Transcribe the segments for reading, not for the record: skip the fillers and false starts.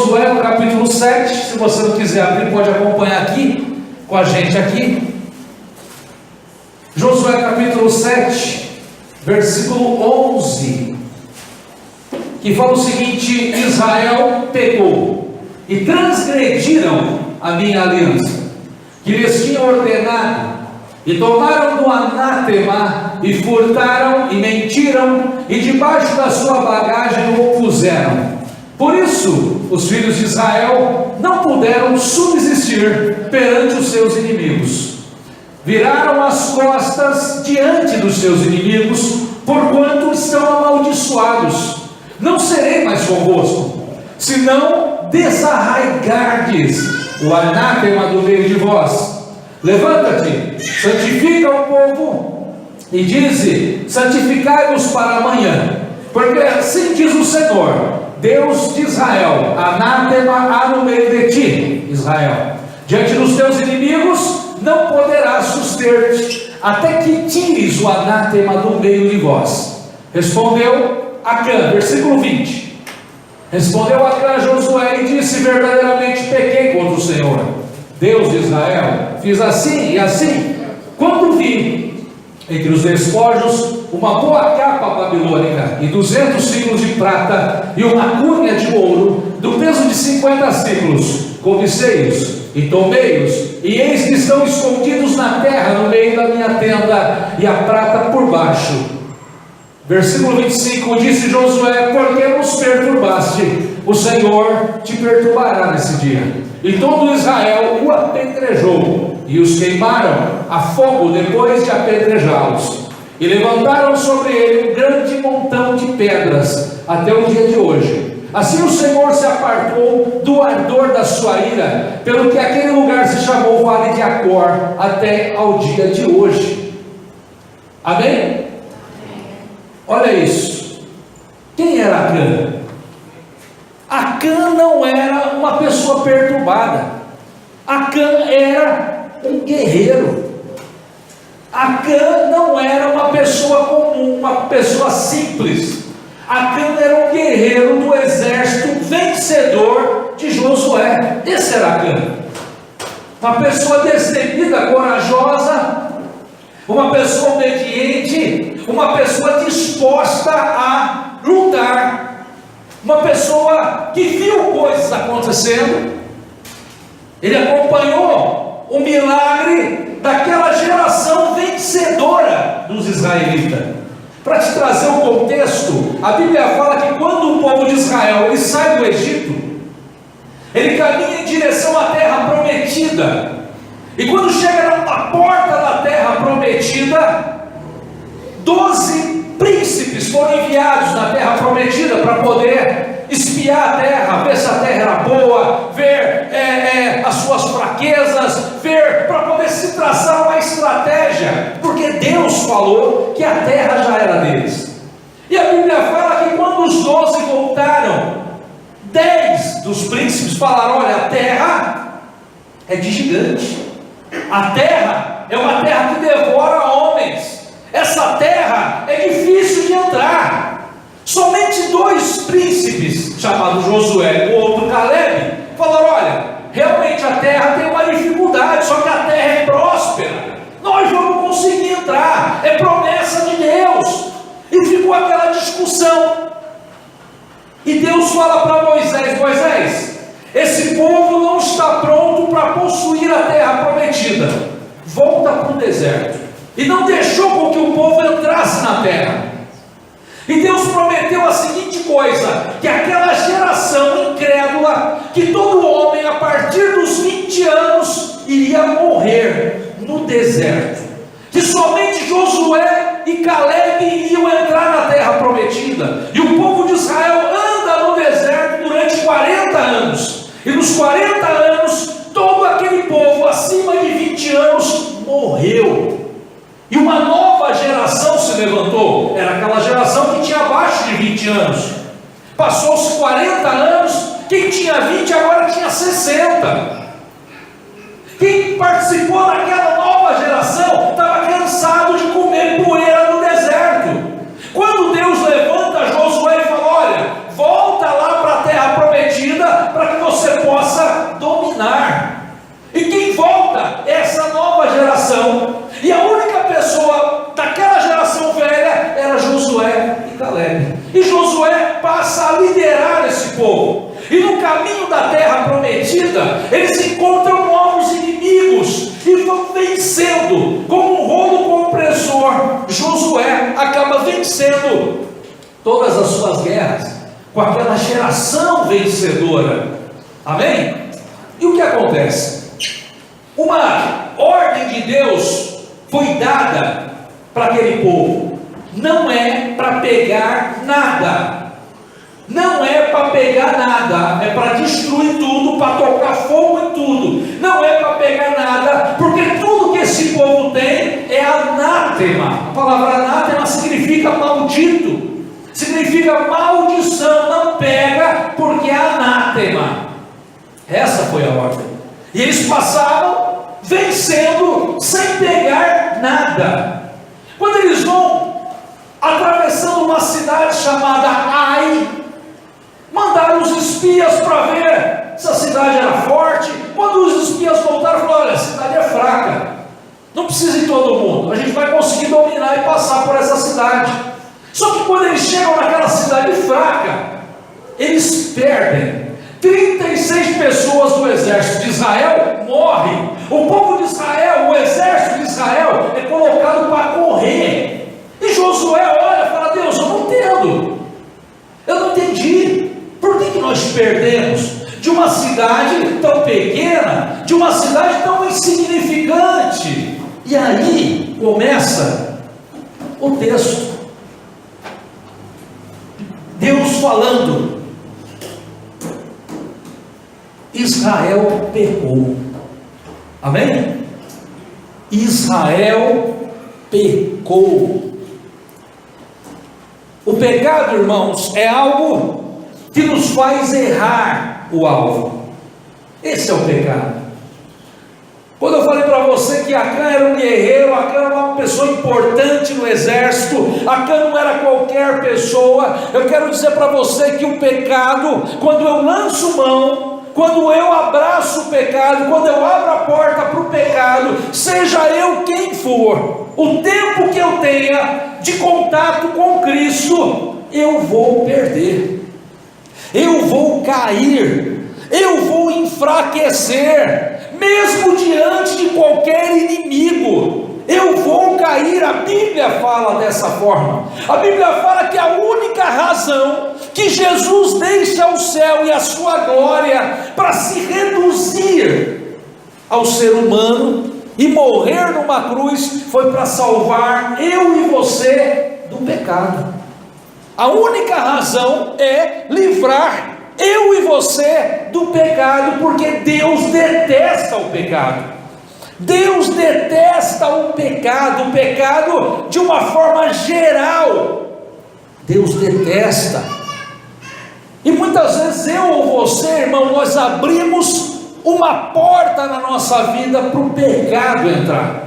Josué, no capítulo 7, se você não quiser abrir, pode acompanhar aqui, com a gente aqui. Josué capítulo 7, versículo 11, que fala o seguinte: Israel pecou e transgrediram a minha aliança, que lhes tinha ordenado, e tomaram do anátema, e furtaram, e mentiram, e debaixo da sua bagagem o puseram. Por isso, os filhos de Israel não puderam subsistir perante os seus inimigos. Viraram as costas diante dos seus inimigos, porquanto estão amaldiçoados. Não serei mais convosco, se não desarraigardes o anátema do meio de vós. Levanta-te, santifica o povo, e dize: santificai-vos para amanhã, porque assim diz o Senhor, Deus de Israel: anátema há no meio de ti, Israel. Diante dos teus inimigos não poderás suster-te, até que tires o anátema do meio de vós. Respondeu Acã, versículo 20. Respondeu Acã a Josué e disse: verdadeiramente pequei contra o Senhor, Deus de Israel. Fiz assim e assim, quando vi entre os despojos uma boa capa babilônica e 200 ciclos de prata e uma cunha de ouro do peso de 50 ciclos, cobicei-os e tomei-os, e eis que estão escondidos na terra no meio da minha tenda, e a prata por baixo. Versículo 25, disse Josué: porque nos perturbaste, o Senhor te perturbará nesse dia. E todo Israel o apedrejou, e os queimaram a fogo depois de apedrejá-los, e levantaram sobre ele um grande montão de pedras, até o dia de hoje. Assim o Senhor se apartou do ardor da sua ira, pelo que aquele lugar se chamou Vale de Acor, até ao dia de hoje. Amém? Olha isso. Quem era Acã? Acã não era uma pessoa perturbada. Acã era um guerreiro. Acã não era uma pessoa comum, uma pessoa simples. Acã era um guerreiro do exército vencedor de Josué. Esse era Acã. Uma pessoa destemida, corajosa, uma pessoa obediente, uma pessoa disposta a lutar, uma pessoa que viu coisas acontecendo. Ele acompanhou o milagre daquela geração vencedora dos israelitas. Para te trazer um contexto, a Bíblia fala que quando o povo de Israel ele sai do Egito, ele caminha em direção à terra prometida, e quando chega na porta da terra prometida, 12 príncipes foram enviados na terra prometida para poder espiar a terra, ver se a terra era boa, ver as suas fraquezas, ver, para poder se traçar uma estratégia, porque Deus falou que a terra já era deles. E a Bíblia fala que quando os 12 voltaram, 10 dos príncipes falaram: olha, a terra é de gigante, a terra é uma terra que devora homens, essa terra é difícil de entrar. Somente 2 príncipes, chamados Josué e o outro Caleb, falaram: olha, realmente a terra tem uma dificuldade, só que a terra é próspera, nós vamos conseguir entrar, é promessa de Deus. E ficou aquela discussão, e Deus fala para Moisés: Moisés, esse povo não está pronto para possuir a terra prometida, volta para o deserto. E não deixou com que o povo entrasse na terra. E Deus prometeu a seguinte coisa: que aquela geração incrédula, que todo homem a partir dos 20 anos iria morrer no deserto, que somente Josué e Caleb iam entrar na terra prometida. E o povo de Israel anda no deserto durante 40 anos, e nos 40 anos todo aquele povo acima de 20 anos morreu. E uma nova geração se levantou, era aquela geração que tinha abaixo de 20 anos. Passou-se 40 anos, quem tinha 20 agora tinha 60. Quem participou daquela nova geração estava cansado de comer poeira no deserto. Quando Deus levanta Josué e fala: olha, volta lá para a terra prometida, para que povo. E no caminho da terra prometida, eles encontram novos inimigos e vão vencendo. Como um rolo compressor, Josué acaba vencendo todas as suas guerras com aquela geração vencedora. Amém? E o que acontece? Uma ordem de Deus foi dada para aquele povo. Não é para pegar nada. Não é para pegar nada, é para destruir tudo, para tocar fogo em tudo. Não é para pegar nada, porque tudo que esse povo tem é anátema. A palavra anátema significa maldito, significa maldição. Não pega, porque é anátema. Essa foi a ordem. E eles passaram vencendo sem pegar nada. Quando eles vão atravessando uma cidade chamada Ai, mandaram os espias para ver se a cidade era forte. Quando os espias voltaram, falaram: olha, a cidade é fraca, não precisa ir todo mundo, a gente vai conseguir dominar e passar por essa cidade. Só que quando eles chegam naquela cidade fraca, eles perdem. 36 pessoas do exército de Israel morrem. O povo de Israel, o exército de Israel, é colocado para correr. E Josué olha e fala: Deus, eu não entendo, eu não entendi. Por que nós perdemos de uma cidade tão pequena, de uma cidade tão insignificante? E aí começa o texto. Deus falando: Israel pecou. Amém? Israel pecou. O pecado, irmãos, é algo que nos faz errar o alvo. Esse é o pecado. Quando eu falei para você que Acã era um guerreiro, Acã era uma pessoa importante no exército, Acã não era qualquer pessoa, eu quero dizer para você que o pecado, quando eu lanço mão, quando eu abraço o pecado, quando eu abro a porta para o pecado, seja eu quem for, o tempo que eu tenha de contato com Cristo, eu vou perder. Eu vou cair, eu vou enfraquecer, mesmo diante de qualquer inimigo, eu vou cair. A Bíblia fala dessa forma. A Bíblia fala que a única razão que Jesus deixa o céu e a sua glória para se reduzir ao ser humano e morrer numa cruz foi para salvar eu e você do pecado. A única razão é livrar eu e você do pecado, porque Deus detesta o pecado. Deus detesta o pecado de uma forma geral. Deus detesta. E muitas vezes eu ou você, irmão, nós abrimos uma porta na nossa vida para o pecado entrar.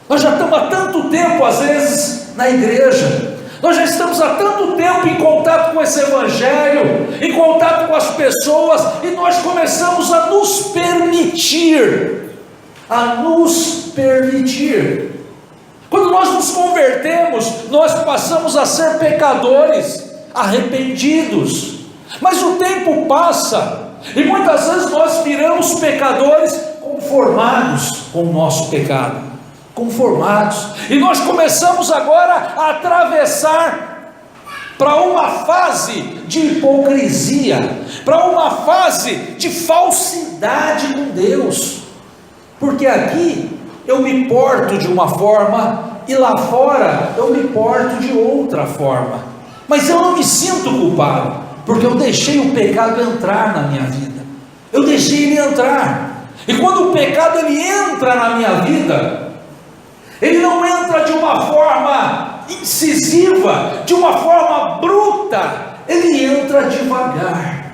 Nós já estamos há tanto tempo, às vezes, na igreja. Nós já estamos há tanto tempo em contato com esse evangelho, em contato com as pessoas, e nós começamos a nos permitir. Quando nós nos convertemos, nós passamos a ser pecadores, arrependidos. Mas o tempo passa, e muitas vezes nós viramos pecadores conformados com o nosso pecado. E nós começamos agora a atravessar para uma fase de hipocrisia, para uma fase de falsidade com Deus, porque aqui eu me porto de uma forma e lá fora eu me porto de outra forma, mas eu não me sinto culpado, porque eu deixei o pecado entrar na minha vida, eu deixei ele entrar. E quando o pecado ele entra na minha vida, ele não entra de uma forma incisiva, de uma forma bruta, ele entra devagar.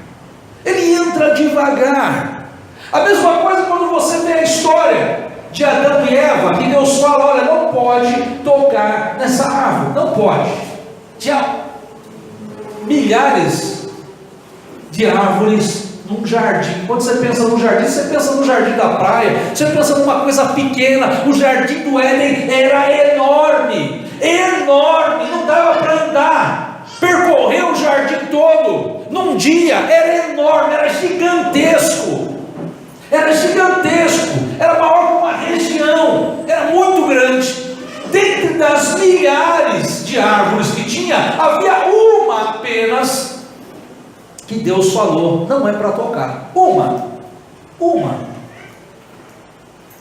A mesma coisa quando você vê a história de Adão e Eva, que Deus fala: olha, não pode tocar nessa árvore, não pode. Tinha milhares de árvores num jardim. Quando você pensa no jardim, você pensa no jardim da praia, você pensa numa coisa pequena. O jardim do Éden era enorme, não dava para andar. percorreu o jardim todo, num dia, era enorme, era gigantesco, era maior que uma região, era muito grande. Dentre das milhares de árvores que tinha, havia uma apenas que Deus falou, não é para tocar. Uma.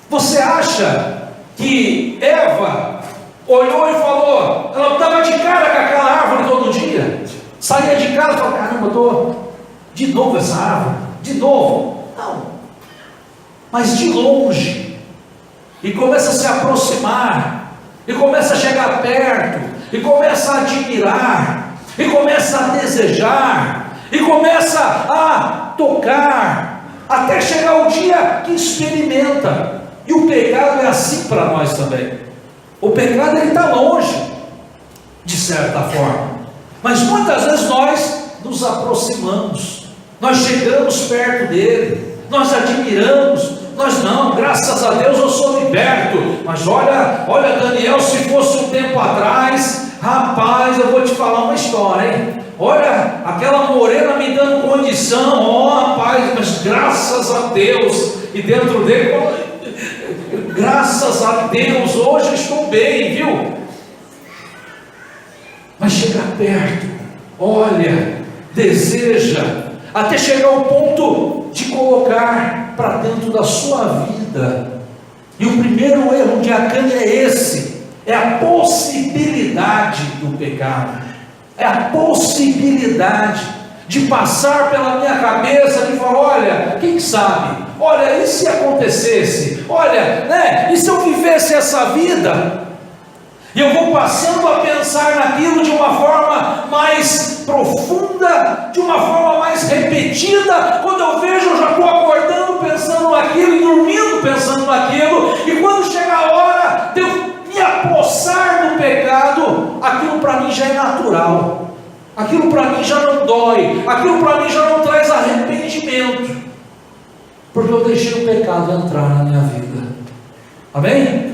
Você acha que Eva olhou e falou, ela estava de cara com aquela árvore todo dia, saía de casa e falava, caramba, eu estou de novo essa árvore, de novo? Não, mas de longe, e começa a se aproximar, e começa a chegar perto, e começa a admirar, e começa a desejar, e começa a tocar, até chegar o dia que experimenta. E o pecado é assim para nós também. O pecado ele está longe, de certa forma, mas muitas vezes nós nos aproximamos, nós chegamos perto dele, nós admiramos, nós não, graças a Deus eu sou liberto. Mas olha Daniel, se fosse um tempo atrás, rapaz, eu vou te falar uma história, hein? Olha, aquela morena me dando condição, rapaz, mas graças a Deus, e dentro dele, graças a Deus, hoje eu estou bem, viu? Mas chega perto, olha, deseja, até chegar ao ponto de colocar para dentro da sua vida. E o primeiro erro de Acã é esse, é a possibilidade do pecado, é a possibilidade de passar pela minha cabeça, de falar, olha, quem sabe, olha, e se acontecesse, olha, né, e se eu vivesse essa vida? E eu vou passando a pensar naquilo de uma forma mais profunda, de uma forma mais repetida. Quando eu vejo, eu já estou acordando pensando naquilo e dormindo pensando naquilo. E quando chega a hora de eu me apossar do pecado, aquilo para mim já é natural, aquilo para mim já não dói, aquilo para mim já não traz arrependimento, porque eu deixei o pecado entrar na minha vida. Amém?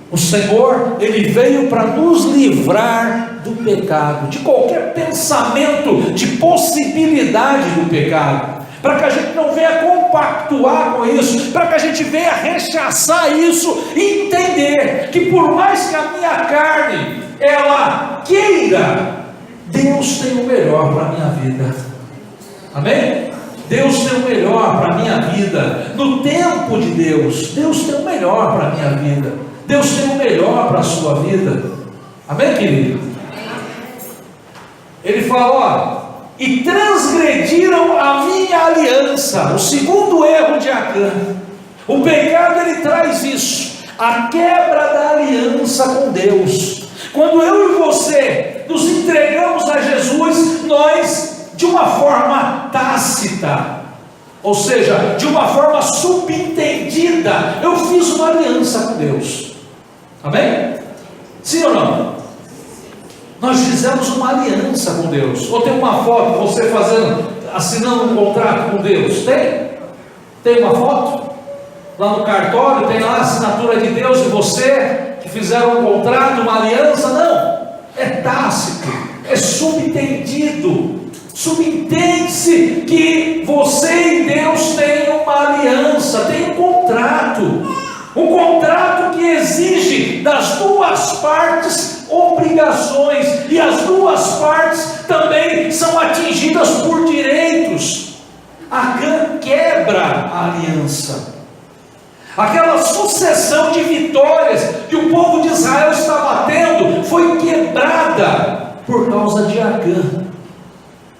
O Senhor, Ele veio para nos livrar do pecado, de qualquer pensamento de possibilidade do pecado, para que a gente não venha compactuar com isso, para que a gente venha rechaçar isso e entender que por mais que a minha carne, ela queira, Deus tem o melhor para a minha vida. Amém? Deus tem o melhor para a minha vida, no tempo de Deus, Deus tem o melhor para a minha vida, Deus tem o melhor para a sua vida. Amém, querido? Ele fala, e transgrediram a minha aliança. O segundo erro de Acã. O pecado ele traz isso, a quebra da aliança com Deus. Quando eu e você nos entregamos a Jesus, nós, de uma forma tácita, ou seja, de uma forma subentendida, eu fiz uma aliança com Deus. Amém? Sim ou não? Nós fizemos uma aliança com Deus. Ou tem uma foto, você assinando um contrato com Deus? Tem uma foto? Lá no cartório, tem lá a assinatura de Deus e você, que fizeram um contrato, uma aliança? Não, é tácito, é subentendido. Subentende-se que você e Deus têm uma aliança, tem um contrato que exige das duas partes obrigações, e as duas partes também são atingidas por direitos. Acã quebra a aliança. Aquela sucessão de vitórias que o povo de Israel estava tendo foi quebrada por causa de Acã,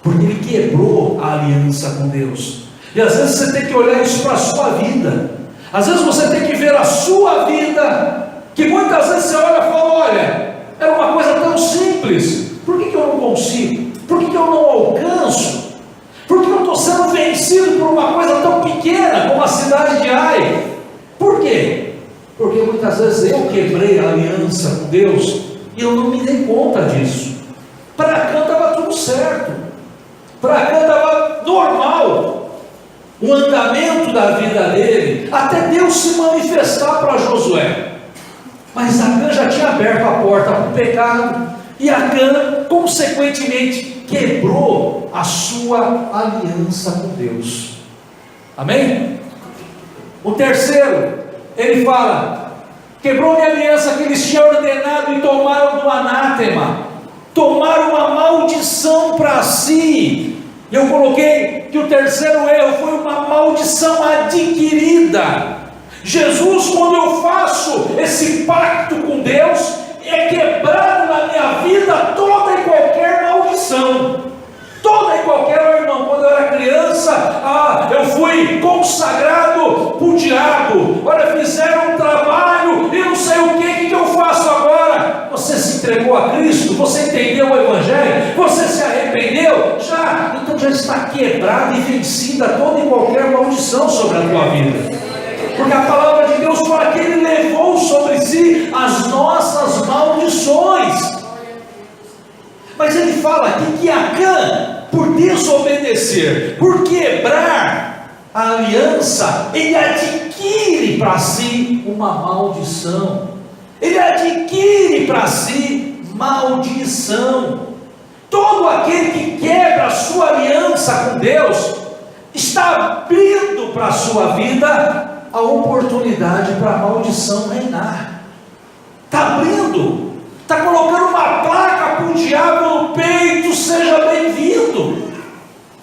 porque ele quebrou a aliança com Deus. E às vezes você tem que olhar isso para a sua vida. Às vezes você tem que ver a sua vida, que muitas vezes você olha e fala, olha, era uma coisa tão simples, por que eu não consigo? Por que eu não alcanço? Por que eu estou sendo vencido por uma coisa tão pequena como a cidade de Ai? Por quê? Porque muitas vezes eu quebrei a aliança com Deus e eu não me dei conta disso. Para cá estava tudo certo, para cá estava normal o andamento da vida dele, até Deus se manifestar para Josué. Mas Acã já tinha aberto a porta para o pecado, E Acã, consequentemente, quebrou a sua aliança com Deus. Amém? O terceiro, ele fala: quebrou minha aliança que eles tinham ordenado e tomaram do anátema, tomaram uma maldição para si. E eu coloquei que o terceiro erro foi uma maldição adquirida. Jesus, quando eu faço esse pacto com Deus, é quebrado na minha vida toda e qualquer maldição. Toda e qualquer, meu irmão, quando eu era criança, eu fui consagrado por diabo. Olha, fizeram um trabalho e não sei o que eu faço agora? Você se entregou a Cristo? Você entendeu o Evangelho? Você se arrependeu? Já? Então já está quebrada e vencida toda e qualquer maldição sobre a tua vida. Porque a palavra de Deus fala que Ele levou sobre si as nossas maldições. Mas Ele fala aqui que Acã, por desobedecer, por quebrar a aliança, ele adquire para si uma maldição. Ele adquire para si maldição. Todo aquele que quebra a sua aliança com Deus está abrindo para a sua vida a oportunidade para a maldição reinar. Está abrindo, está colocando uma placa para o diabo no peito: seja bem-vindo.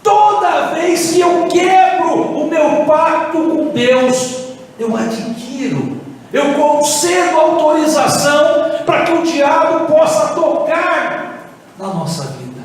Toda vez que eu quebro o meu pacto com Deus, eu adquiro, eu concedo autorização para que o diabo possa tocar na nossa vida.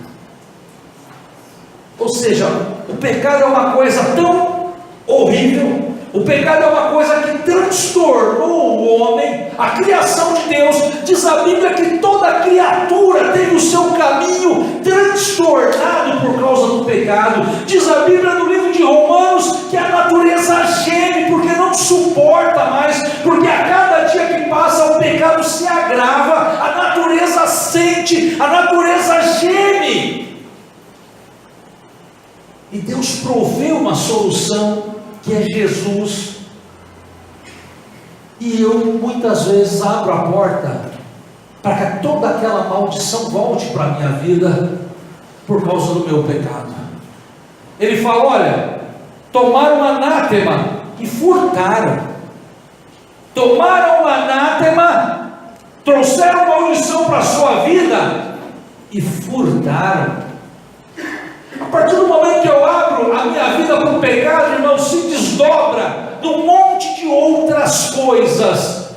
Ou seja, o pecado é uma coisa tão horrível. O pecado é uma coisa que transtornou o homem, a criação de Deus. Diz a Bíblia que toda criatura teve o seu caminho transtornado por causa do pecado. Diz a Bíblia no livro de Romanos que a natureza geme porque não suporta mais, porque a cada dia que passa o pecado se agrava, a natureza sente, a natureza geme. E Deus proveu uma solução, que é Jesus. E eu muitas vezes abro a porta para que toda aquela maldição volte para a minha vida por causa do meu pecado. Ele fala: olha, tomaram anátema e furtaram. Tomaram anátema, trouxeram maldição para a sua vida e furtaram. A partir do momento que eu abro a minha vida para o pecado, irmão, se desdobra num monte de outras coisas.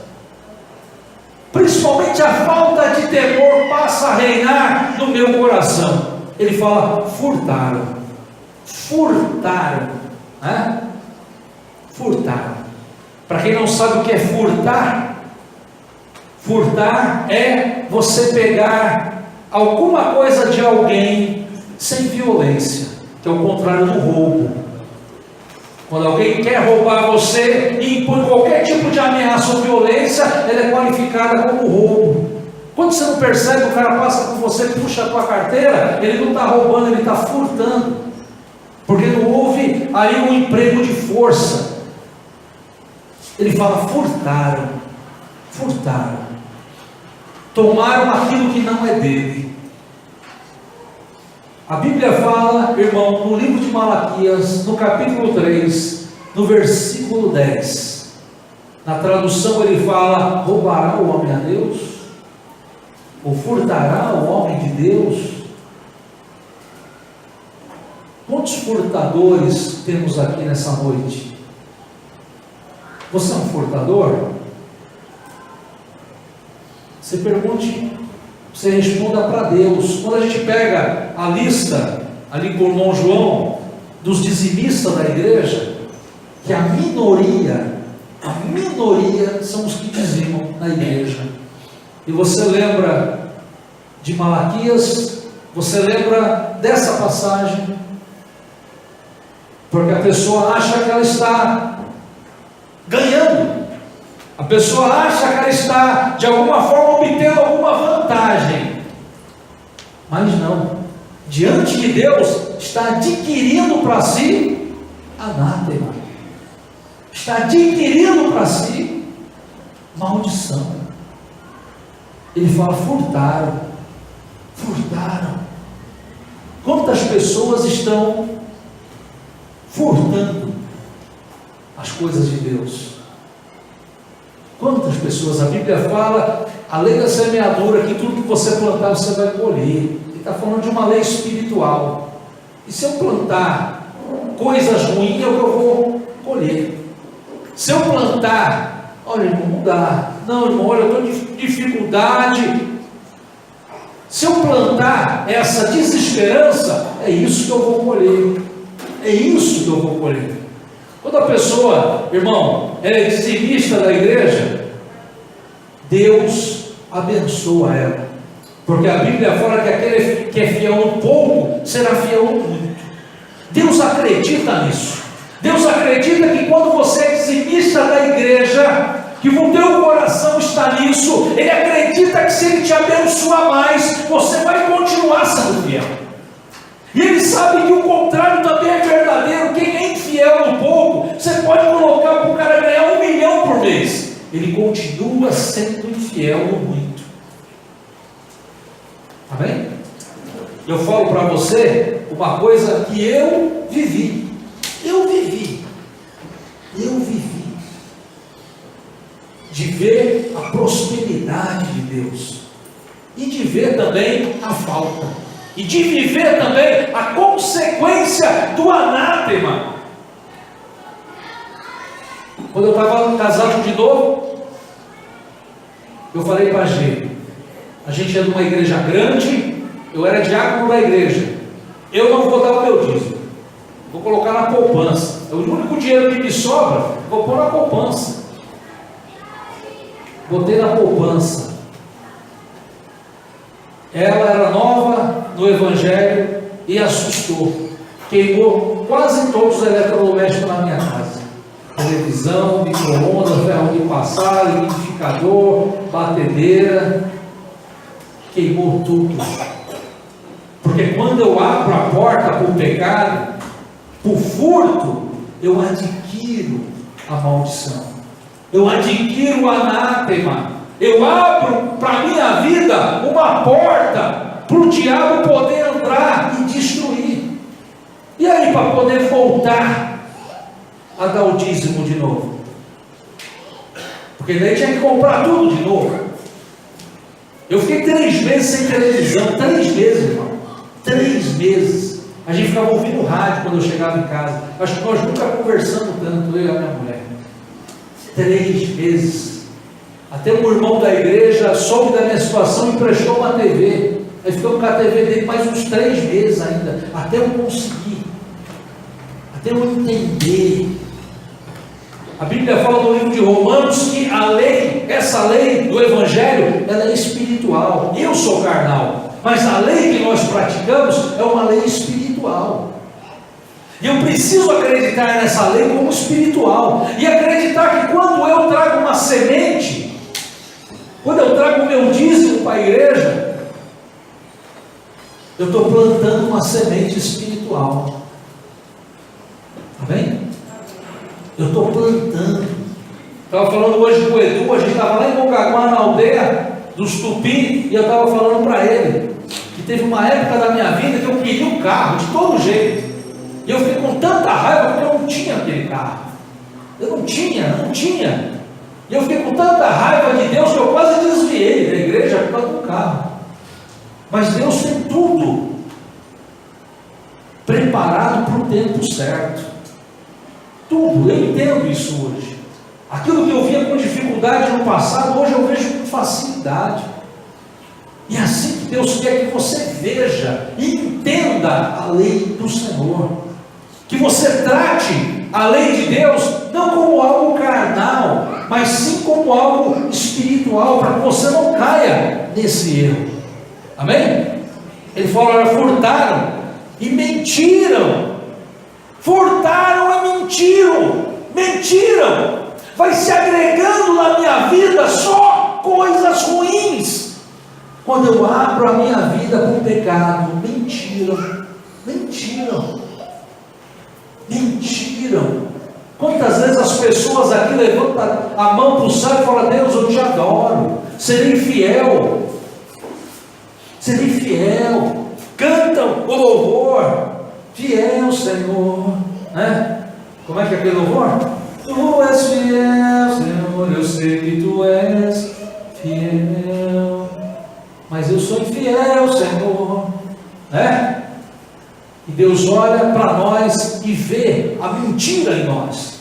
Principalmente a falta de temor passa a reinar no meu coração. Ele fala: furtaram. Furtaram, né? Furtaram. Para quem não sabe o que é furtar, furtar é você pegar alguma coisa de alguém sem violência, que é o contrário do roubo. Quando alguém quer roubar você e impõe qualquer tipo de ameaça ou violência, ela é qualificada como roubo. Quando você não percebe, o cara passa por você, puxa a tua carteira, ele não está roubando, ele está furtando, porque não houve aí um emprego de força. Ele fala: furtaram, furtaram, tomaram aquilo que não é dele. A Bíblia fala, irmão, no livro de Malaquias, no capítulo 3, no versículo 10, na tradução ele fala: roubará o homem a Deus? Ou furtará o homem de Deus? Quantos furtadores temos aqui nessa noite? Você é um furtador? Você pergunte, você responda para Deus. Quando a gente pega a lista ali com o irmão João dos dizimistas da igreja, que a minoria são os que dizimam na igreja. E você lembra de Malaquias, você lembra dessa passagem, porque a pessoa acha que ela está ganhando, a pessoa acha que ela está de alguma forma obtendo alguma vantagem, mas não, diante de Deus está adquirindo para si anátema, está adquirindo para si maldição. Ele fala: furtaram. Furtaram. Quantas pessoas estão furtando as coisas de Deus? Quantas pessoas? A Bíblia fala, a lei da semeadura, que tudo que você plantar você vai colher. Ele está falando de uma lei espiritual. E se eu plantar coisas ruins, é o que eu vou colher. Se eu plantar, olha, irmão, não dá. Não, irmão, olha, eu estou em dificuldade. Se eu plantar essa desesperança, é isso que eu vou colher. É isso que eu vou colher. Quando a pessoa, irmão, é dizimista da igreja, Deus abençoa ela. Porque a Bíblia fala que aquele que é fiel no pouco, será fiel no muito. Deus acredita nisso. Deus acredita que quando você é dizimista da igreja, que o teu coração está nisso, Ele acredita que se Ele te abençoar mais, você vai continuar sendo fiel. E Ele sabe que o contrário também é verdadeiro. Quem é infiel no pouco, você pode colocar para o cara ganhar 1 milhão por mês, ele continua sendo infiel no muito. Amém? Eu falo para você uma coisa que eu vivi. De ver a prosperidade de Deus, e de ver também a falta, e de viver também a consequência do anátema. Quando eu estava casado de novo, eu falei para a gente é de uma igreja grande, eu era diácono da igreja, eu não vou dar o meu dízimo, vou colocar na poupança, é o único dinheiro que me sobra, vou pôr na poupança. Botei na poupança. Ela era nova no Evangelho e assustou. Queimou quase todos os eletrodomésticos na minha casa: televisão, micro-ondas, ferro de passar, liquidificador, batedeira. Queimou tudo. Porque quando eu abro a porta para o pecado, para o furto, eu adquiro a maldição. Eu adquiro o anátema. Eu abro para a minha vida uma porta para o diabo poder entrar e destruir. E aí, para poder voltar a dar o dízimo de novo? Porque daí tinha que comprar tudo de novo. Eu fiquei 3 meses sem televisão. 3 meses, irmão. 3 meses. A gente ficava ouvindo rádio quando eu chegava em casa. Acho que nós nunca conversamos tanto, eu e a minha mulher. 3 meses. Até um irmão da igreja soube da minha situação e emprestou uma TV. Aí ficamos com a TV dele mais uns 3 meses ainda, até eu conseguir, até eu entender. A Bíblia fala no livro de Romanos que a lei, essa lei do Evangelho, ela é espiritual. Eu sou carnal, mas a lei que nós praticamos é uma lei espiritual. E eu preciso acreditar nessa lei como espiritual, e acreditar que quando eu trago uma semente, quando eu trago o meu dízimo para a igreja, eu estou plantando uma semente espiritual. Amém? Eu estou plantando. Estava falando hoje com o Edu, a gente estava lá em Mongaguá, na aldeia dos Tupi, e eu estava falando para ele que teve uma época da minha vida que eu queria um carro de todo jeito. E eu fiquei com tanta raiva porque eu não tinha aquele carro. Eu não tinha. E eu fiquei com tanta raiva de Deus que eu quase desviei da igreja por causa do carro. Mas Deus tem tudo preparado para o tempo certo. Tudo, eu entendo isso hoje. Aquilo que eu via com dificuldade no passado, hoje eu vejo com facilidade. E é assim que Deus quer que você veja e entenda a lei do Senhor. Que você trate a lei de Deus não como algo carnal, mas sim como algo espiritual, para que você não caia nesse erro. Amém? Ele fala: olha, furtaram e mentiram. Furtaram e mentiram. Vai se agregando na minha vida só coisas ruins. Quando eu abro a minha vida para o pecado, mentiram. Quantas vezes as pessoas aqui levantam a mão para o céu e falam: Deus, eu te adoro, serei fiel. Serei fiel. Cantam o louvor. Fiel, Senhor. Né? Como é que é aquele louvor? Tu és fiel, Senhor. Eu sei que tu és fiel. Mas eu sou infiel, Senhor. Né? E Deus olha para nós e vê a mentira em nós.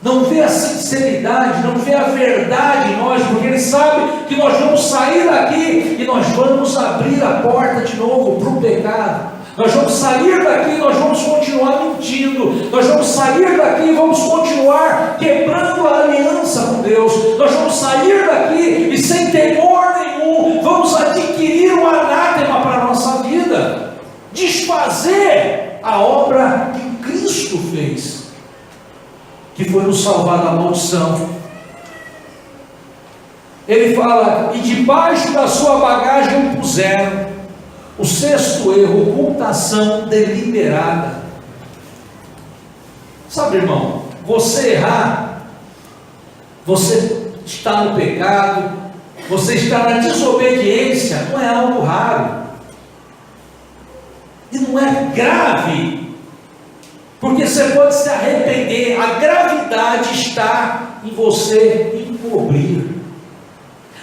Não vê a sinceridade, não vê a verdade em nós, porque Ele sabe que nós vamos sair daqui e nós vamos abrir a porta de novo para o pecado. Nós vamos sair daqui e nós vamos continuar mentindo. Nós vamos sair daqui e vamos continuar quebrando a aliança com Deus. Nós vamos sair daqui e sem temor nenhum, vamos adquirir um anátema para a nossa vida. Desfazer a obra que Cristo fez, que foi nos salvar da maldição. Ele fala: e debaixo da sua bagagem puseram. O sexto erro, ocultação deliberada. Sabe, irmão, você errar, você está no pecado, você está na desobediência, não é algo raro. E não é grave, porque você pode se arrepender. A gravidade está em você encobrir.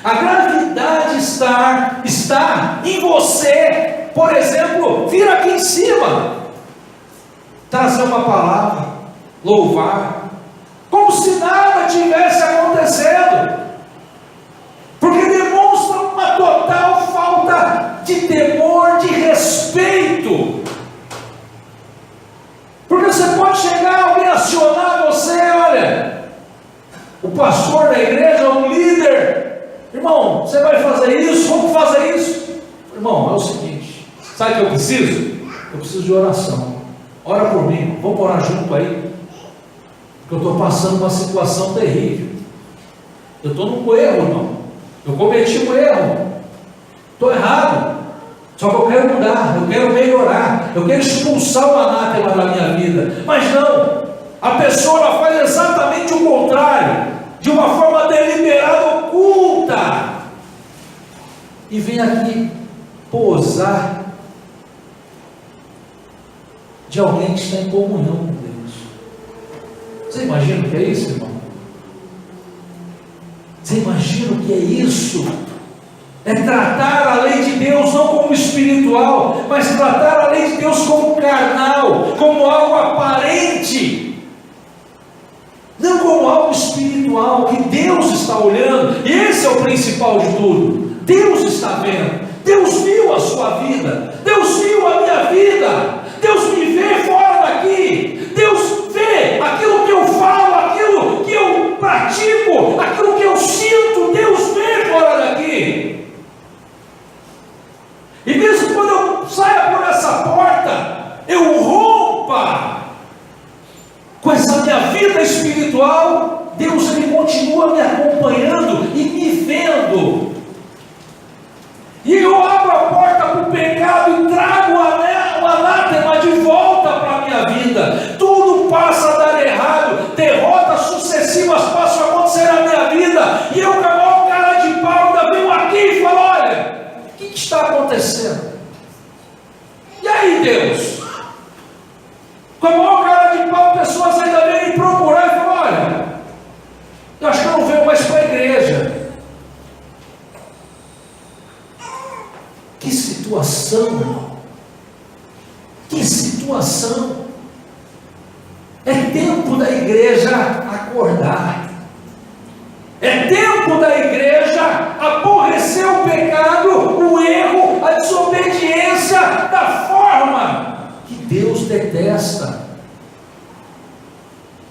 A gravidade está em você, por exemplo, vir aqui em cima, trazer uma palavra, louvar, como se nada tivesse acontecendo, porque demonstra uma total falta de temor, de respeito. Porque você pode chegar, alguém acionar você: olha, o pastor da igreja, o líder, irmão, você vai fazer isso, vamos fazer isso. Irmão, é o seguinte, sabe o que eu preciso? Eu preciso de oração. Ora por mim, vamos orar junto aí, porque eu estou passando uma situação terrível. Eu estou num erro, irmão. Eu cometi um erro, estou errado. Só que eu quero mudar, eu quero melhorar, eu quero expulsar o anátema da minha vida. Mas não, a pessoa ela faz exatamente o contrário, de uma forma deliberada, oculta, e vem aqui posar de alguém que está em comunhão com Deus. Você imagina o que é isso, irmão? Você imagina o que é isso? É tratar a lei de Deus não como espiritual, mas tratar a lei de Deus como carnal, como algo aparente, não como algo espiritual, que Deus está olhando. E esse é o principal de tudo. Deus está vendo. Deus viu a sua vida, Deus viu a minha vida, Deus me vê fora daqui, Deus vê aquilo que eu falo, aquilo que eu pratico, aquilo que eu sinto. Deus vê fora daqui. E mesmo quando eu saia por essa porta, eu rompa com essa minha vida espiritual, Deus ele continua me acompanhando e me vendo. E eu abro a porta para o pecado e trago o anátema de volta para a minha vida. Tudo passa a dar errado, derrotas sucessivas passam a acontecer na minha vida, e eu, com a maior cara de pau, ainda venho aqui e falo: olha, o que está acontecendo? E aí, Deus? Com a maior cara de pau, pessoas ainda vêm me procurar e falam: olha, eu acho que eu não venho mais para a igreja. Que situação, irmão. Que situação. É tempo da igreja acordar. É tempo da igreja aborrecer o pecado, o erro, a desobediência da forma que Deus detesta.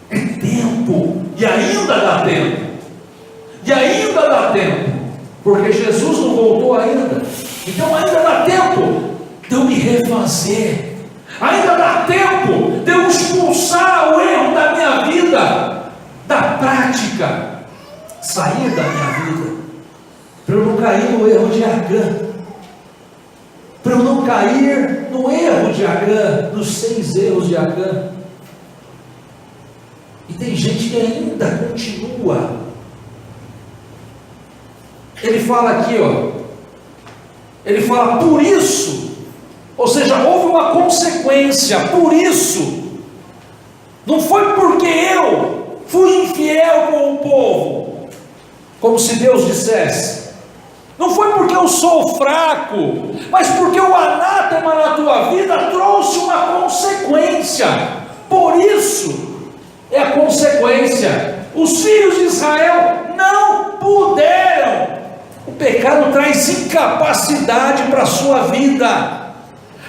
É tempo, e ainda dá tempo, e ainda dá tempo, porque Jesus não voltou ainda. Então ainda dá tempo de eu me refazer, ainda dá tempo de eu expulsar o erro da minha vida, da prática, sair da minha vida, para eu não cair no erro de Agã, para eu não cair no erro de Agã, nos 6 erros de Agã. E tem gente que ainda continua. Ele fala aqui, ó, Ele fala, por isso, ou seja, houve uma consequência, por isso. Não foi porque eu fui infiel com o povo, como se Deus dissesse. Não foi porque eu sou fraco, mas porque o anátema na tua vida trouxe uma consequência. Por isso é a consequência. Os filhos de Israel não puderam. O pecado traz incapacidade para a sua vida.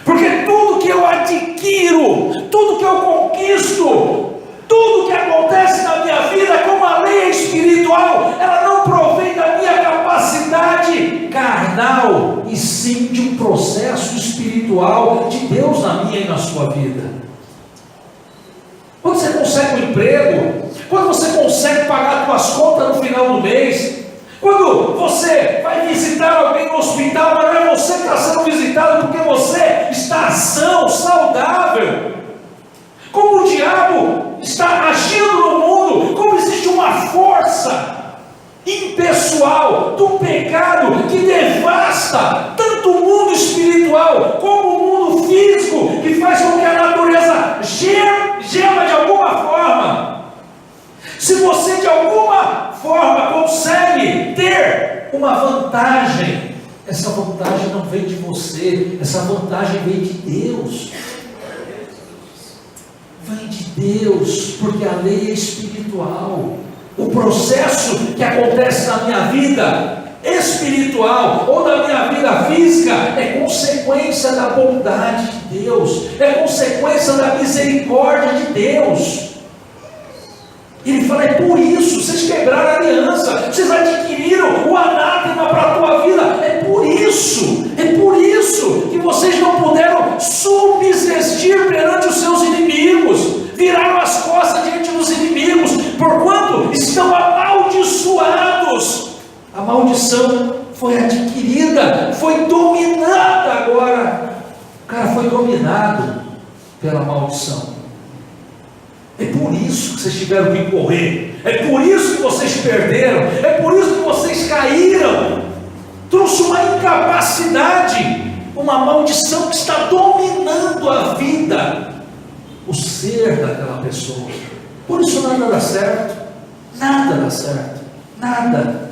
Porque tudo que eu adquiro, tudo que eu conquisto, tudo que acontece na minha vida, como a lei é espiritual, ela não provém da minha capacidade carnal, e sim de um processo espiritual de Deus na minha e na sua vida. Quando você consegue um emprego, quando você consegue pagar suas contas no final do mês, quando você vai visitar alguém no hospital, mas não é você que está sendo visitado, porque você está são, saudável. Como o diabo está agindo no mundo, como existe uma força impessoal do pecado que devasta tanto o mundo espiritual como o mundo físico, que faz com que a natureza gema de alguma forma. Se você de alguma forma consegue ter uma vantagem, essa vantagem não vem de você, essa vantagem vem de Deus. Vem de Deus, porque a lei é espiritual. O processo que acontece na minha vida espiritual ou na minha vida física é consequência da bondade de Deus, é consequência da misericórdia de Deus. Ele fala, é por isso, vocês quebraram a aliança, vocês adquiriram o anátema para a tua vida, é por isso que vocês não puderam subsistir perante os seus inimigos, viraram as costas diante dos inimigos, porquanto estão amaldiçoados. A maldição foi adquirida, foi dominada agora, o cara foi dominado pela maldição. É por isso que vocês tiveram que correr, é por isso que vocês perderam, é por isso que vocês caíram. Trouxe uma incapacidade, uma maldição que está dominando a vida, o ser daquela pessoa. Por isso nada dá certo, nada.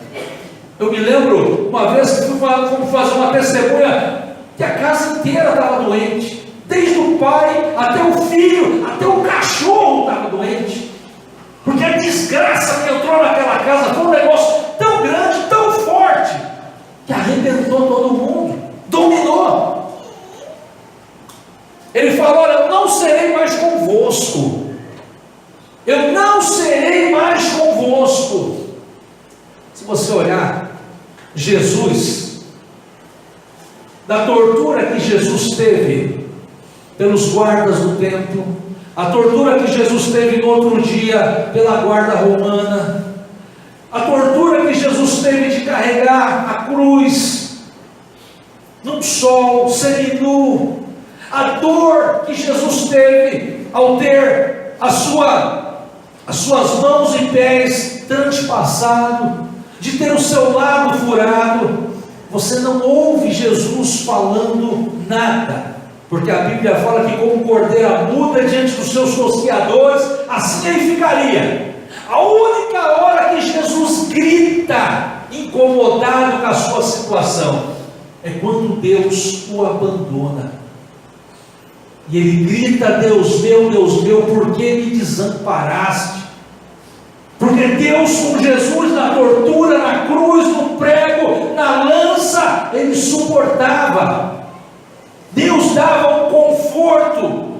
Eu me lembro uma vez que fui fazer uma testemunha que a casa inteira estava doente. Desde o pai, até o filho, até o cachorro estava doente. Porque a desgraça que entrou naquela casa foi um negócio tão grande, tão forte, que arrebentou todo mundo, dominou. Ele falou, olha, eu não serei mais convosco. Eu não serei mais convosco. Se você olhar, Jesus, da tortura que Jesus teve pelos guardas do templo, a tortura que Jesus teve no outro dia pela guarda romana, a tortura que Jesus teve de carregar a cruz no sol, seminu, a dor que Jesus teve ao ter as suas mãos e pés transpassado, de ter o seu lado furado. Você não ouve Jesus falando nada, porque a Bíblia fala que como cordeira muda diante dos seus tosqueadores, assim ele ficaria. A única hora que Jesus grita, incomodado com a sua situação, é quando Deus o abandona. E ele grita, Deus meu, por que me desamparaste? Porque Deus com Jesus na tortura, na cruz, no prego, na lança, ele suportava. Deus dava um conforto.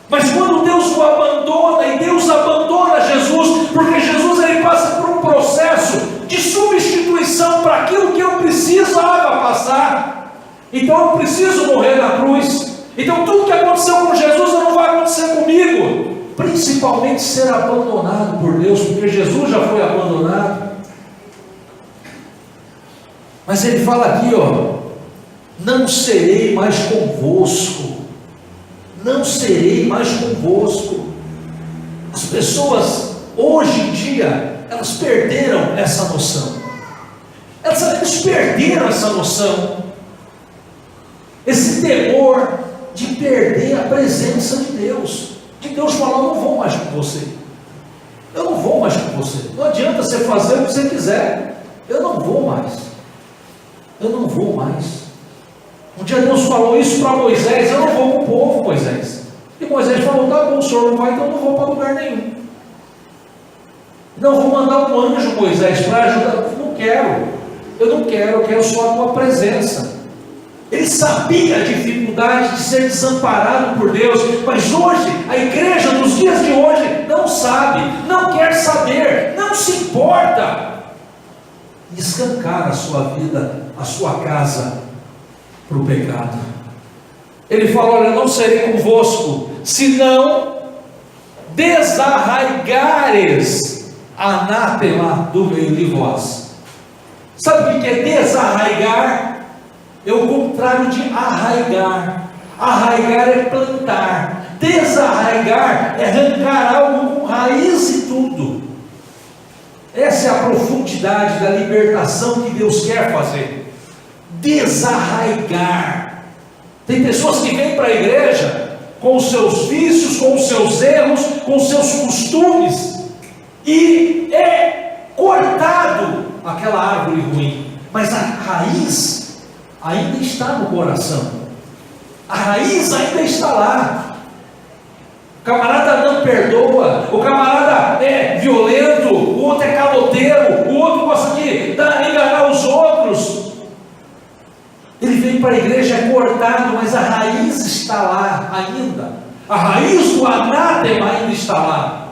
Mas quando Deus o abandona, e Deus abandona Jesus, porque Jesus ele passa por um processo de substituição para aquilo que eu precisava passar. Então eu preciso morrer na cruz. Então tudo que aconteceu com Jesus não vai acontecer comigo. Principalmente ser abandonado por Deus, porque Jesus já foi abandonado. Mas ele fala aqui, não serei mais convosco. Não serei mais convosco. As pessoas hoje em dia, elas perderam essa noção. Eles perderam essa noção. esse temor de perder a presença de Deus, de Deus falar: eu não vou mais com você, eu não vou mais com você, não adianta você fazer o que você quiser, eu não vou mais, eu não vou mais. Um dia Deus falou isso para Moisés: eu não vou com o povo, Moisés. E Moisés falou: tá bom, o senhor não vai, então eu não vou para lugar nenhum. Não, vou mandar um anjo, Moisés, para ajudar. Eu não quero, eu quero só a tua presença. Ele sabia a dificuldade de ser desamparado por Deus, mas hoje, a igreja nos dias de hoje, não sabe, não quer saber, não se importa, e escancar a sua vida, a sua casa, para o pecado. Ele fala: olha, não serei convosco, se não desarraigares anátema do meio de vós. Sabe o que é desarraigar? É o contrário de arraigar. Arraigar é plantar, desarraigar é arrancar algo com raiz e tudo. Essa é a profundidade da libertação que Deus quer fazer. Desarraigar. Tem pessoas que vêm para a igreja com os seus vícios, com os seus erros, com os seus costumes, e é cortado aquela árvore ruim, mas a raiz ainda está no coração, a raiz ainda está lá. O camarada não perdoa, o camarada é violento, o outro é caloteiro, o outro gosta de enganar os outros. Ele vem para a igreja, é cortado, mas a raiz está lá ainda, a raiz do anátema ainda está lá.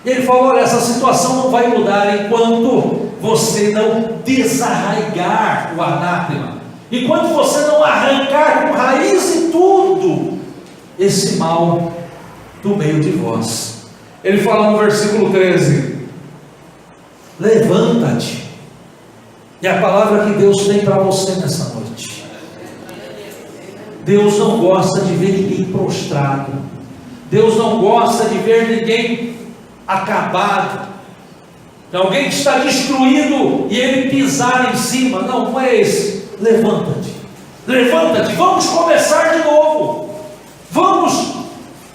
Ele falou: olha, essa situação não vai mudar enquanto você não desarraigar o anátema, enquanto você não arrancar com raiz e tudo esse mal do meio de vós. Ele fala no versículo 13: levanta-te. E a palavra que Deus tem para você nessa noite. Deus não gosta de ver ninguém prostrado, Deus não gosta de ver ninguém acabado, alguém que está destruído e ele pisar em cima. Não, não é esse. Levanta-te, levanta-te, vamos começar de novo, vamos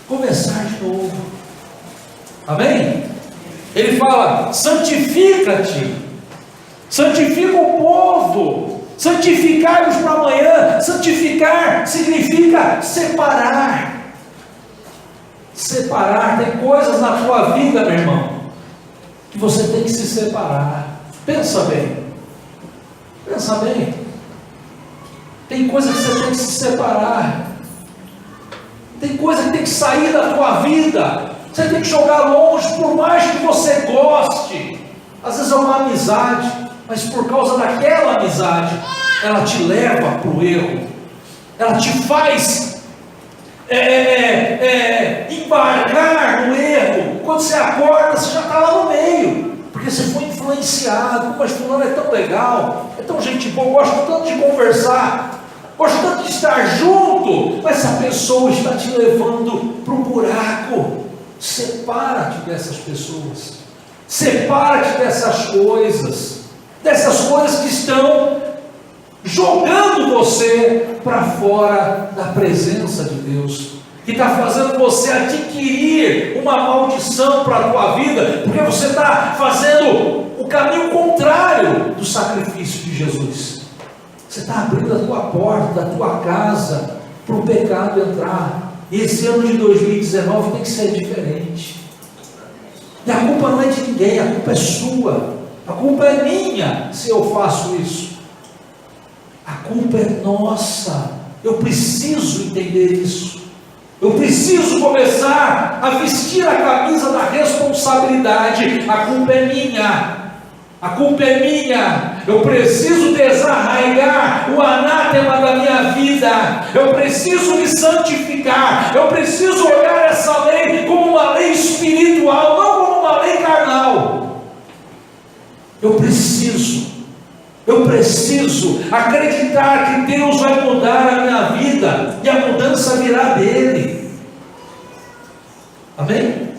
começar de novo. Amém? Ele fala: santifica-te, santifica o povo, santificai-os para amanhã. Santificar significa separar. Separar. Tem coisas na tua vida, meu irmão, que você tem que se separar. Pensa bem, pensa bem. Tem coisa que você tem que se separar, tem coisa que tem que sair da tua vida, você tem que jogar longe. Por mais que você goste, às vezes é uma amizade, mas por causa daquela amizade, ela te leva para o erro, ela te faz embarcar no erro. Quando você acorda, você já está lá no meio, porque você foi influenciado. Mas fulano é tão legal, é tão gente boa, gosto tanto de conversar, gosto tanto de estar junto, mas essa pessoa está te levando para um buraco. Separa-te dessas pessoas, separa-te dessas coisas que estão jogando você para fora da presença de Deus, que está fazendo você adquirir uma maldição para a tua vida, porque você está fazendo o caminho contrário do sacrifício de Jesus. Você está abrindo a tua porta, a tua casa, para o pecado entrar. E esse ano de 2019 tem que ser diferente. E a culpa não é de ninguém, a culpa é sua, a culpa é minha se eu faço isso. A culpa é nossa. Eu preciso entender isso. Eu preciso começar a vestir a camisa da responsabilidade. A culpa é minha. A culpa é minha. Eu preciso desarraigar o anátema da minha vida. Eu preciso me santificar. Eu preciso olhar essa lei como uma lei espiritual, não como uma lei carnal. Eu preciso acreditar que Deus vai mudar a minha vida, e a mudança virá dele. Amém?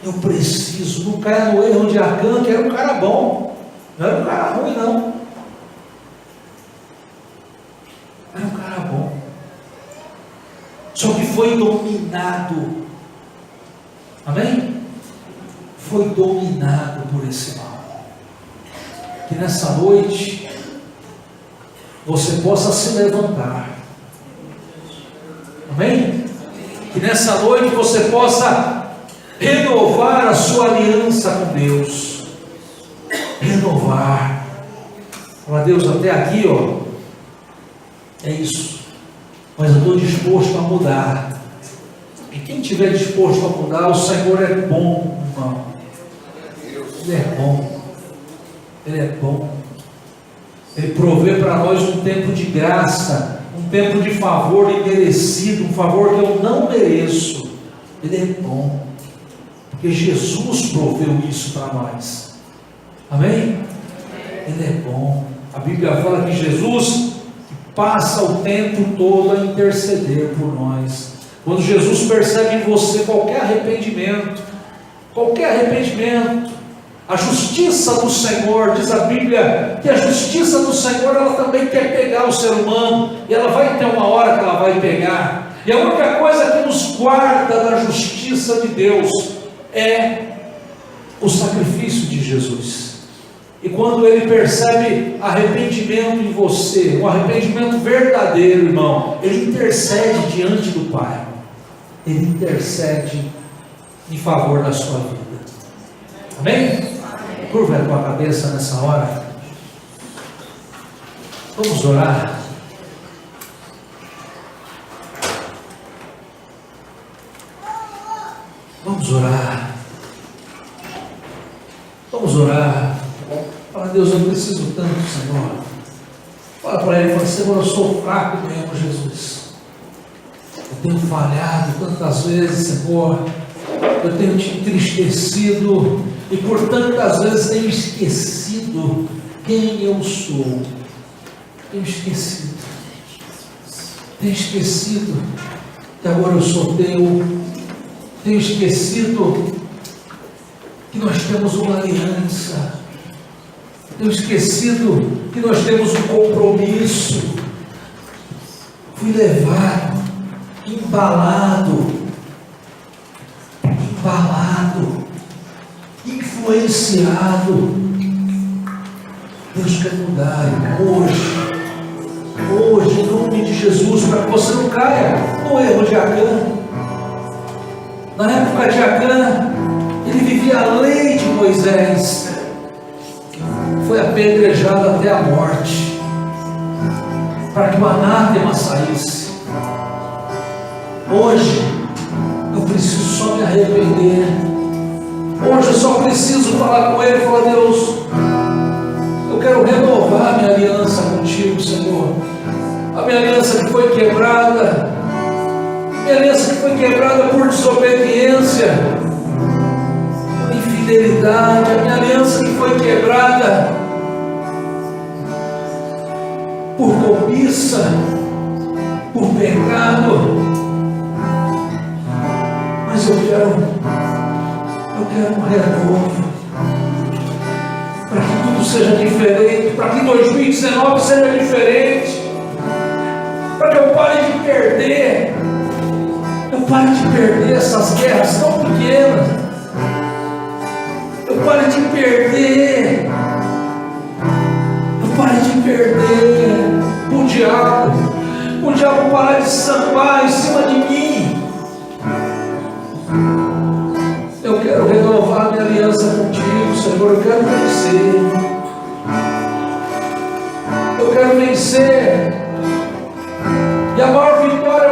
Eu preciso, não caia no erro de Acã, que era um cara bom, não era um cara ruim não, era um cara foi dominado. Amém? Foi dominado por esse mal. Que nessa noite você possa se levantar. Amém? Que nessa noite você possa renovar a sua aliança com Deus. Renovar. Fala, Deus, até aqui, ó, é isso. Mas eu estou disposto a mudar. E quem estiver disposto a mudar, o Senhor é bom, irmão. Ele é bom. Ele é bom. Ele provê para nós um tempo de graça, um tempo de favor imerecido, um favor que eu não mereço. Ele é bom, porque Jesus proveu isso para nós. Amém? Ele é bom. A Bíblia fala que Jesus passa o tempo todo a interceder por nós. Quando Jesus percebe em você qualquer arrependimento, a justiça do Senhor, diz a Bíblia, que a justiça do Senhor, ela também quer pegar o ser humano, e ela vai ter uma hora que ela vai pegar, e a única coisa que nos guarda da justiça de Deus, é o sacrifício de Jesus. E quando Ele percebe arrependimento em você, um arrependimento verdadeiro, irmão, Ele intercede diante do Pai, Ele intercede em favor da sua vida. Amém? Curva a tua cabeça nessa hora. Vamos orar. Vamos orar. Vamos orar. Fala, Deus, eu preciso tanto, Senhor. Fala para Ele, fala, Senhor, eu sou fraco mesmo, Jesus. Eu tenho falhado tantas vezes, Senhor. Eu tenho te entristecido e por tantas vezes tenho esquecido quem eu sou. Tenho esquecido que agora eu sou teu. Tenho esquecido que nós temos uma aliança. Tenho esquecido que nós temos um compromisso. Fui levado, embalado, influenciado. Deus quer mudar hoje, em nome de Jesus, para que você não caia no erro de Acã. Na época de Acã, ele vivia a lei de Moisés, foi apedrejado até a morte, para que o anátema saísse. Hoje, eu preciso só me arrepender. Hoje eu só preciso falar com Ele e falar, Deus, eu quero renovar minha aliança contigo, Senhor. A minha aliança que foi quebrada, por desobediência, por infidelidade, a minha aliança que foi quebrada por cobiça, por pecado. Mas eu quero um renovo, para que tudo seja diferente, para que 2019 seja diferente, para que eu pare de perder essas guerras tão pequenas, eu pare de perder o diabo parar de sambar em cima de mim. Eu quero renovar minha aliança contigo, Senhor. Eu quero vencer. E a maior vitória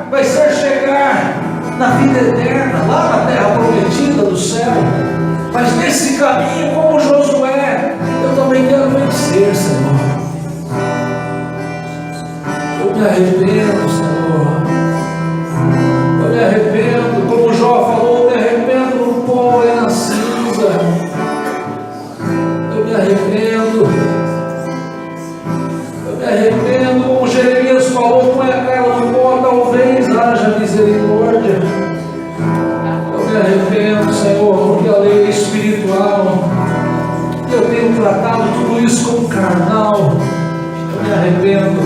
vai ser chegar na vida eterna, lá na terra prometida do céu. Mas nesse caminho, como Josué, eu também quero vencer, Senhor. Eu me arrependo, Senhor. Eu me arrependo, como Jó falou, eu me arrependo no pó e na cinza. Eu me arrependo, como Jeremias falou, põe a cara no pó, talvez haja misericórdia. Eu me arrependo, Senhor, porque a lei é espiritual. Eu tenho tratado tudo isso como carnal. Eu me arrependo.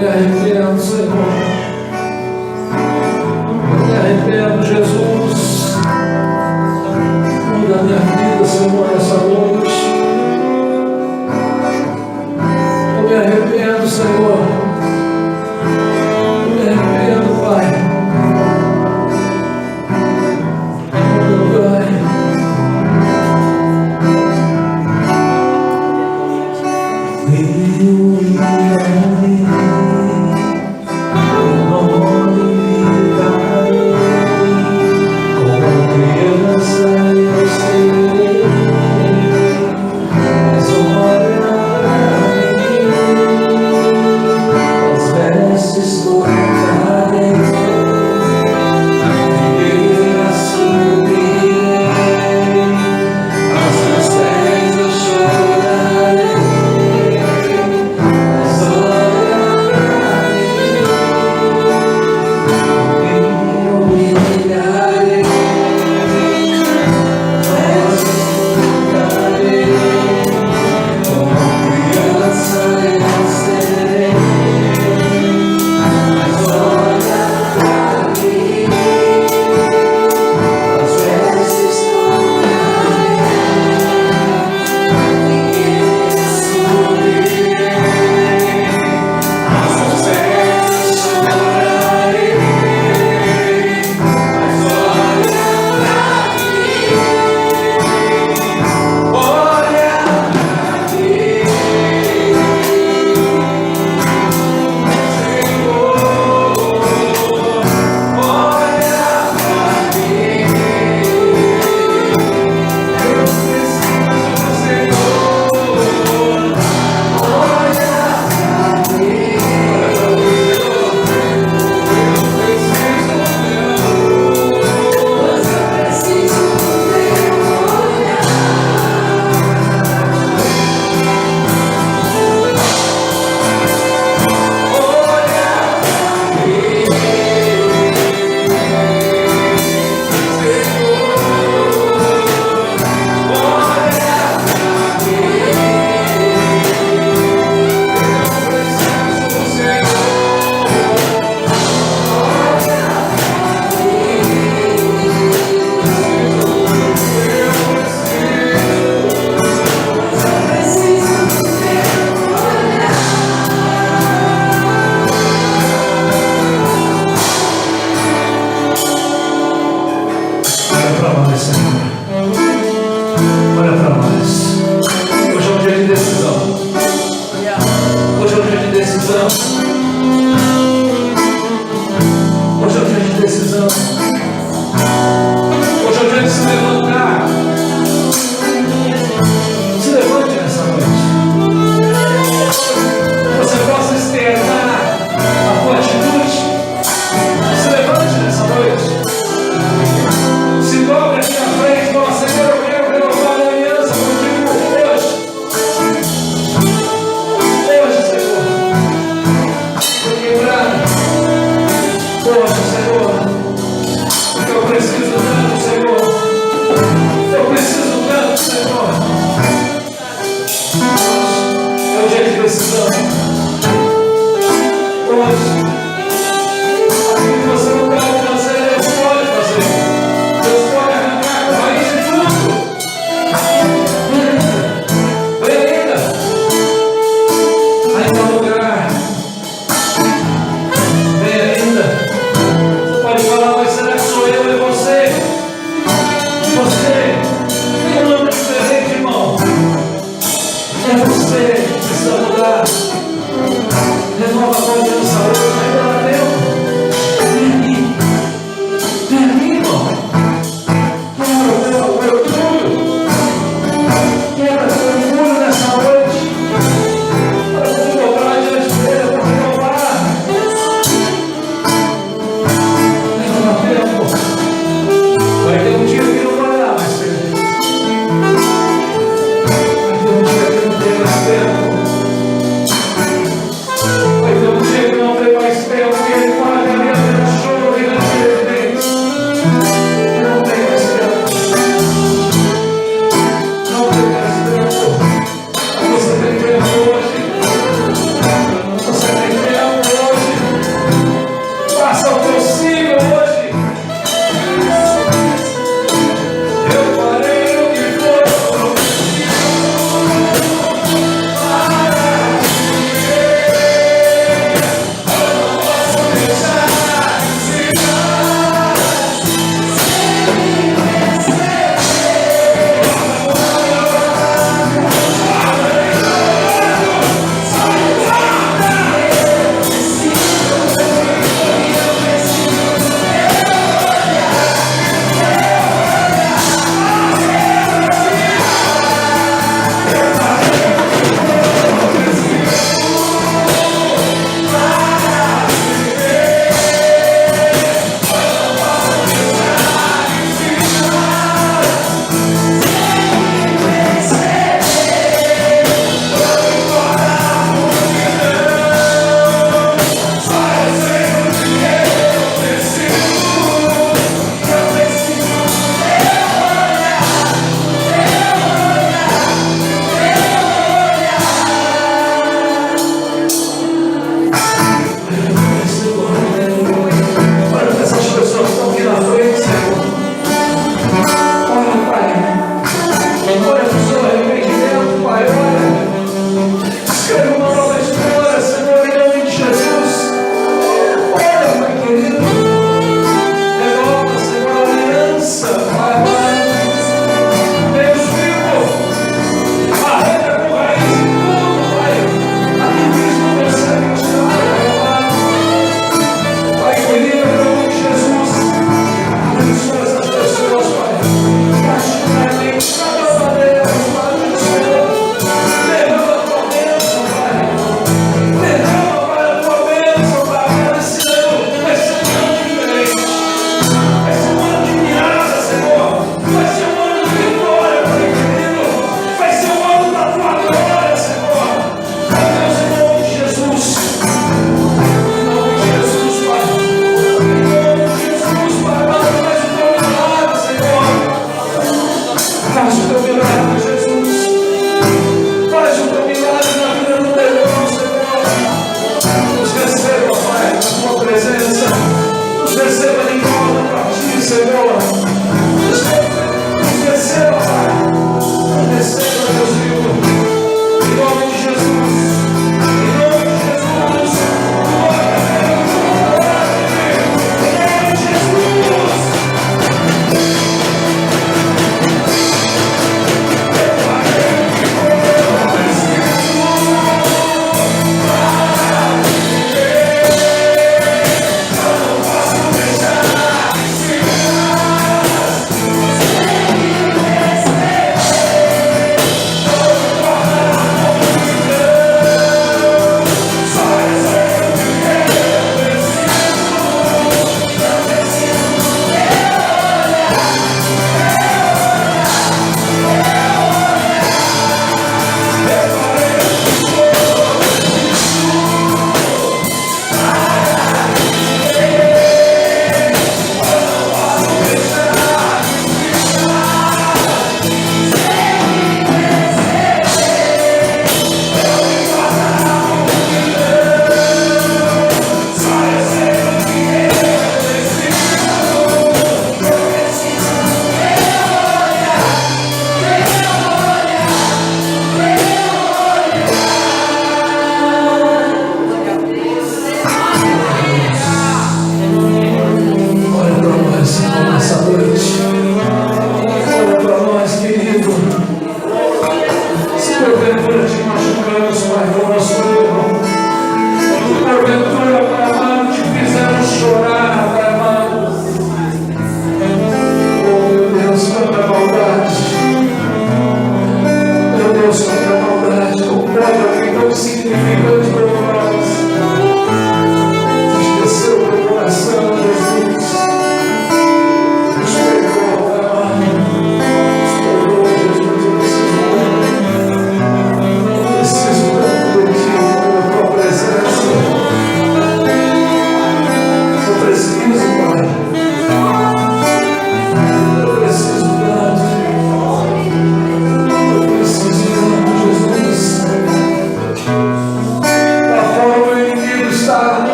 me arrependo, Senhor. Eu me arrependo, Jesus. Muda a minha vida, Senhor, essa noite. Eu me arrependo, Senhor. Eu me arrependo, Pai. Você precisa mudar.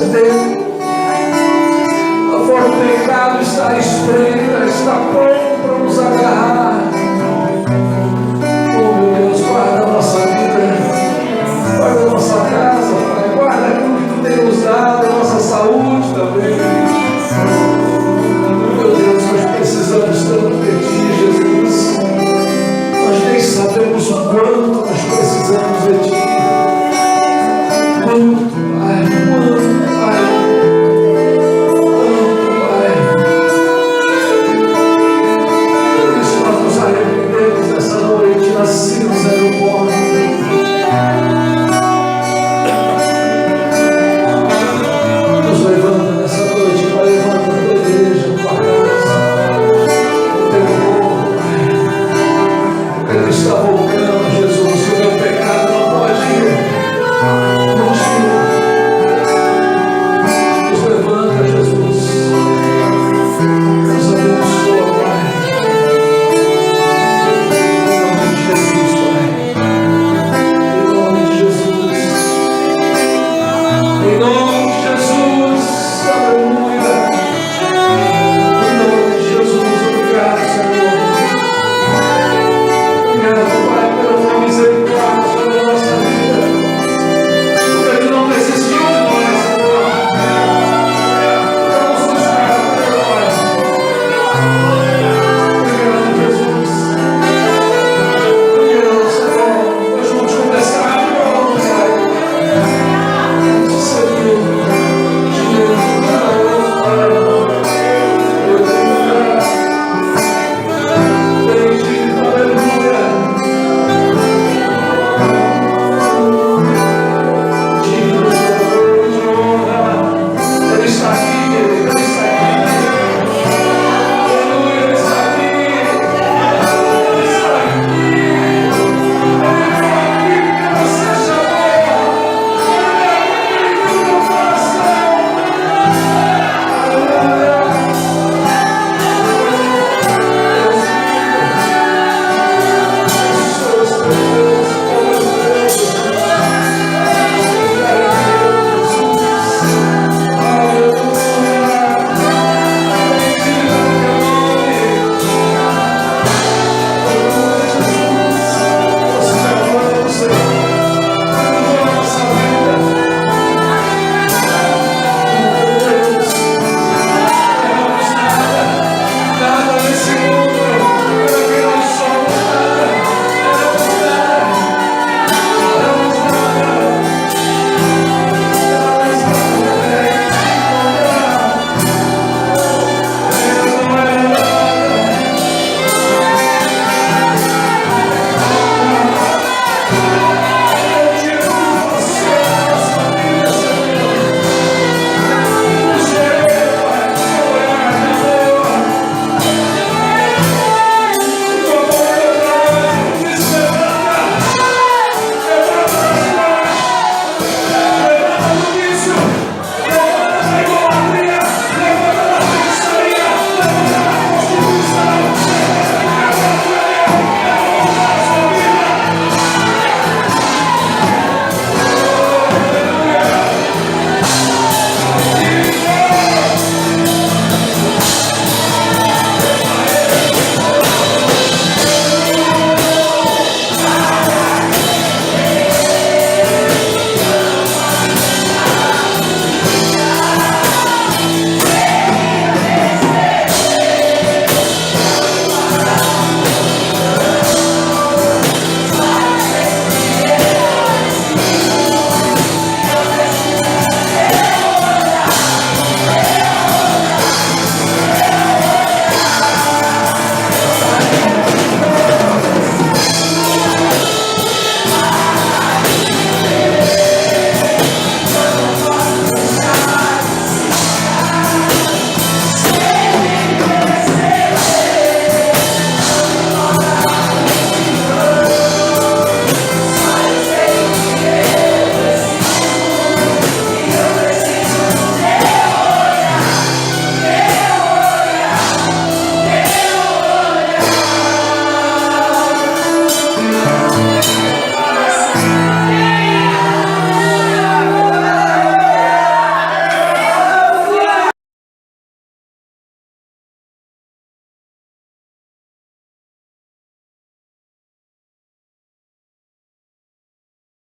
Deus